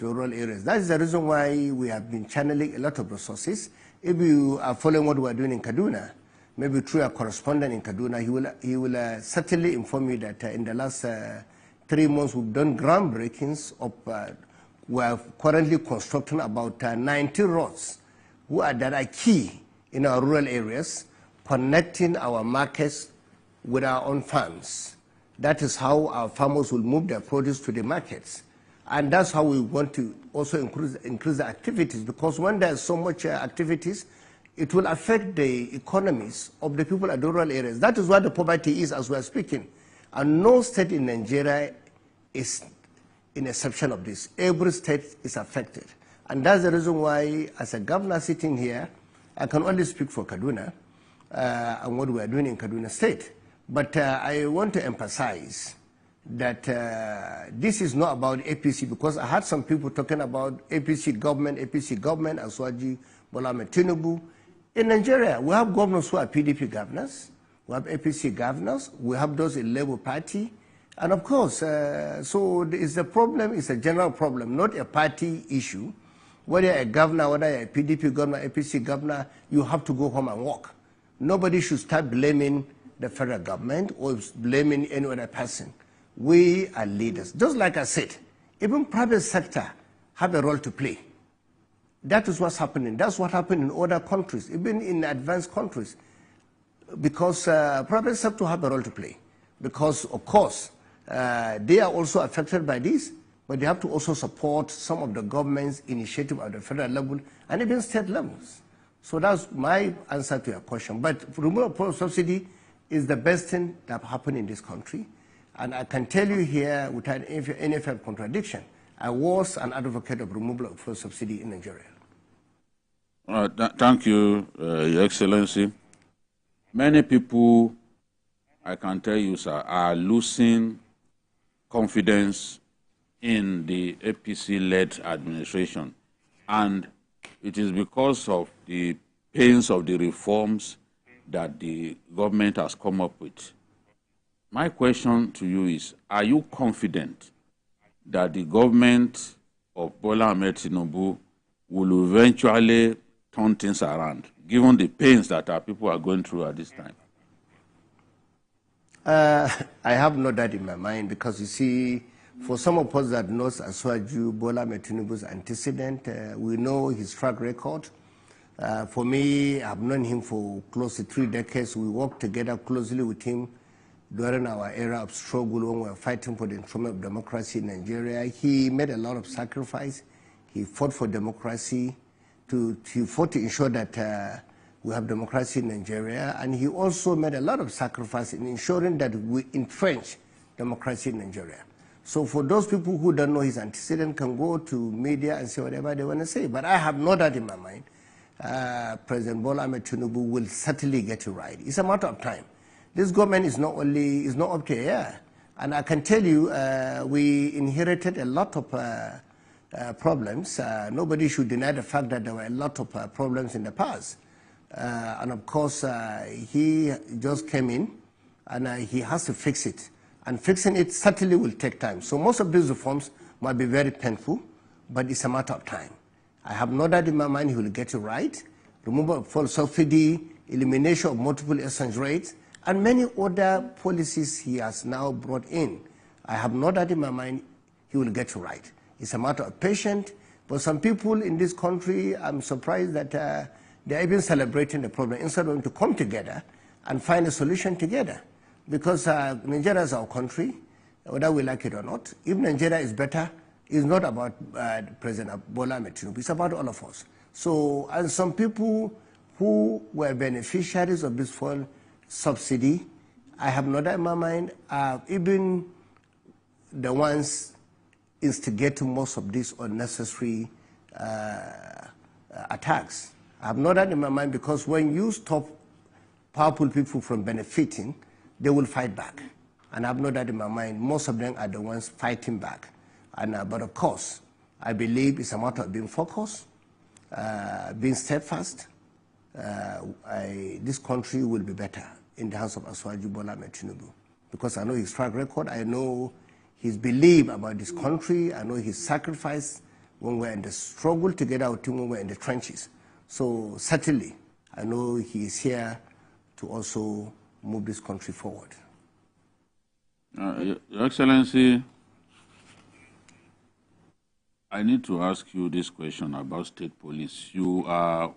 to the rural areas. That is the reason why we have been channeling a lot of resources. If you are following what we are doing in Kaduna, maybe through a correspondent in Kaduna, he will certainly inform you that in the last 3 months we've done groundbreakings of, we are currently constructing about 90 roads that are key in our rural areas, connecting our markets with our own farms. That is how our farmers will move their produce to the markets. And that's how we want to also increase the activities, because when there's so much activities, it will affect the economies of the people at the rural areas. That is what the poverty is as we are speaking. And no state in Nigeria is an exception of this. Every state is affected. And that's the reason why, as a governor sitting here, I can only speak for Kaduna and what we are doing in Kaduna State. But I want to emphasize that this is not about APC, because I had some people talking about APC government, Aswaji, Bola Tinubu. In Nigeria, we have governors who are PDP governors, we have APC governors, we have those in Labour Party, and of course, so the problem is a general problem, not a party issue. Whether you're a governor, whether you're a PDP governor, APC governor, you have to go home and work. Nobody should start blaming the federal government or blaming any other person. We are leaders. Just like I said, even private sector have a role to play. That is what's happening. That's what happened in other countries, even in advanced countries. Because private sector have a role to play. Because, of course, they are also affected by this, but they have to also support some of the government's initiative at the federal level and even state levels. So that's my answer to your question. But removal of subsidy is the best thing that happened in this country. And I can tell you here, without any contradiction, I was an advocate of removal of fuel subsidy in Nigeria. Thank you, Your Excellency. Many people, I can tell you, sir, are losing confidence in the APC-led administration. And it is because of the pains of the reforms that the government has come up with. My question to you is, are you confident that the government of Bola Ahmed Tinubu will eventually turn things around, given the pains that our people are going through at this time? I have no doubt in my mind, because you see, for some of us that knows Aswaju Bola Ahmed Tinubu's antecedent, we know his track record. For me, I've known him for close to 3 decades. We worked together closely with him during our era of struggle when we were fighting for the improvement of democracy in Nigeria. He made a lot of sacrifice. He fought for democracy. He fought to ensure that we have democracy in Nigeria. And he also made a lot of sacrifice in ensuring that we entrench democracy in Nigeria. So for those people who don't know his antecedent, can go to media and say whatever they want to say. But I have no doubt in my mind, President Bola Ahmed Tinubu will certainly get it right. It's a matter of time. This government is not up to air. And I can tell you, we inherited a lot of problems. Nobody should deny the fact that there were a lot of problems in the past. And of course, he just came in, and he has to fix it. And fixing it certainly will take time. So most of these reforms might be very painful, but it's a matter of time. I have no doubt in my mind he will get it right. Removal of fuel subsidy, elimination of multiple exchange rates, and many other policies he has now brought in. I have no doubt in my mind he will get it right. It's a matter of patience. But some people in this country, I'm surprised that they're even celebrating the problem instead of them to come together and find a solution together. Because Nigeria is our country, whether we like it or not. If Nigeria is better, it's not about President Bola Ahmed Tinubu, it's about all of us. So, and some people who were beneficiaries of this fuel subsidy, I have no doubt in my mind, even the ones instigating most of these unnecessary attacks. I have no doubt in my mind, because when you stop powerful people from benefiting, they will fight back. And I have no doubt in my mind, most of them are the ones fighting back. And, but of course, I believe it's a matter of being focused, being steadfast. This country will be better in the hands of Aswaju Bola Ahmed Tinubu, because I know his track record, I know his belief about this country, I know his sacrifice when we're in the struggle together with him, when we're in the trenches. So certainly, I know he is here to also move this country forward. Your Excellency, I need to ask you this question about state police. You are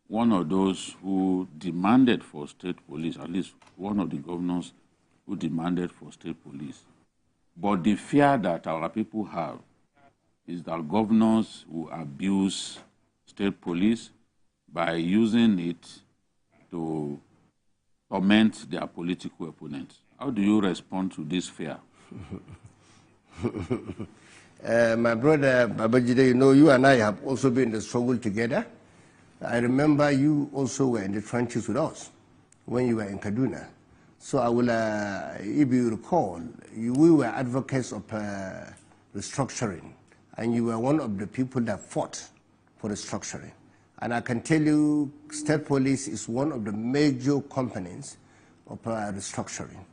one of those who demanded for state police, at least one of the governors who demanded for state police. But the fear that our people have is that governors will abuse state police by using it to torment their political opponents. How do you respond to this fear? My brother Babajide, you know, you and I have also been in the struggle together. I remember you also were in the trenches with us when you were in Kaduna. So I will, if you recall, we were advocates of restructuring, and you were one of the people that fought for restructuring. And I can tell you, state police is one of the major components of restructuring.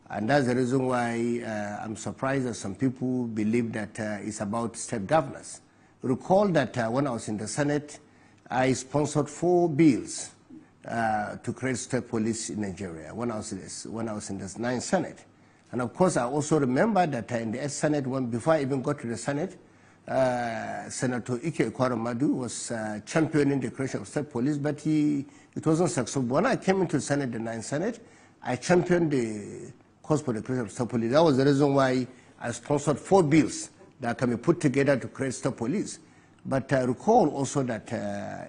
And that's the reason why I'm surprised that some people believe that it's about state governors. Recall that when I was in the Senate, I sponsored 4 bills to create state police in Nigeria when I was in the 9th Senate. And of course, I also remember that in the 8th Senate, before I even got to the Senate, Senator Ike Ekwaremadu was championing the creation of state police, but it wasn't successful. When I came into the Senate, the 9th Senate, I championed the cause for the creation of state police. That was the reason why I sponsored 4 bills that can be put together to create state police. But I recall also that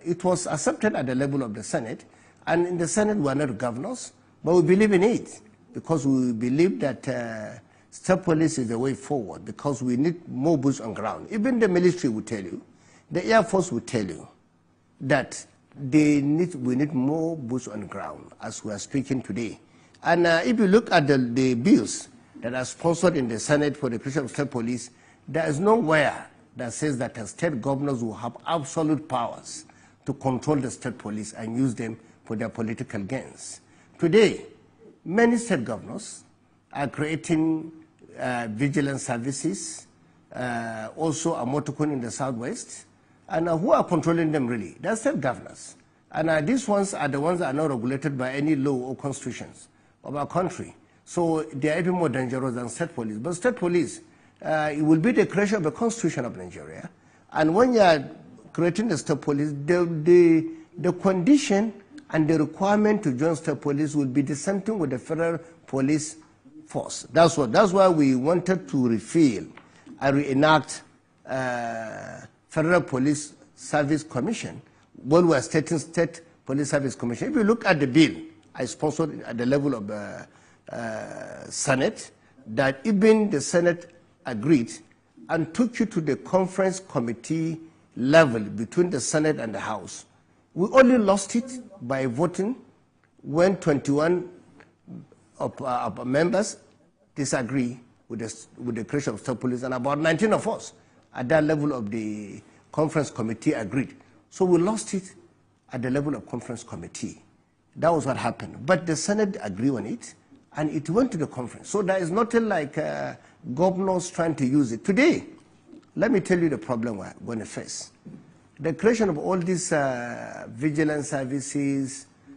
it was accepted at the level of the Senate, and in the Senate we are not governors, but we believe in it because we believe that state police is the way forward, because we need more boots on ground. Even the military will tell you, the Air Force will tell you that we need more boots on ground as we are speaking today. And if you look at the bills that are sponsored in the Senate for the creation of state police, there is nowhere that says that the state governors will have absolute powers to control the state police and use them for their political gains. Today, many state governors are creating vigilance services, also a Motokun in the southwest, and who are controlling them really? They're state governors. And these ones are the ones that are not regulated by any law or constitutions of our country. So they are even more dangerous than state police. But state police, it will be the creation of the Constitution of Nigeria. And when you are creating the state police, the condition and the requirement to join state police will be the same thing with the federal police force. That's why we wanted to repeal and reenact Federal Police Service Commission. When we are stating State Police Service Commission, if you look at the bill I sponsored at the level of the Senate, that even the Senate agreed and took you to the conference committee level between the Senate and the House. We only lost it by voting when 21 of members disagree with the creation of state police, and about 19 of us at that level of the conference committee agreed. So we lost it at the level of conference committee. That was what happened. But the Senate agreed on it, and it went to the conference. So there is nothing like governors trying to use it. Today, let me tell you the problem we're going to face. The creation of all these vigilance services,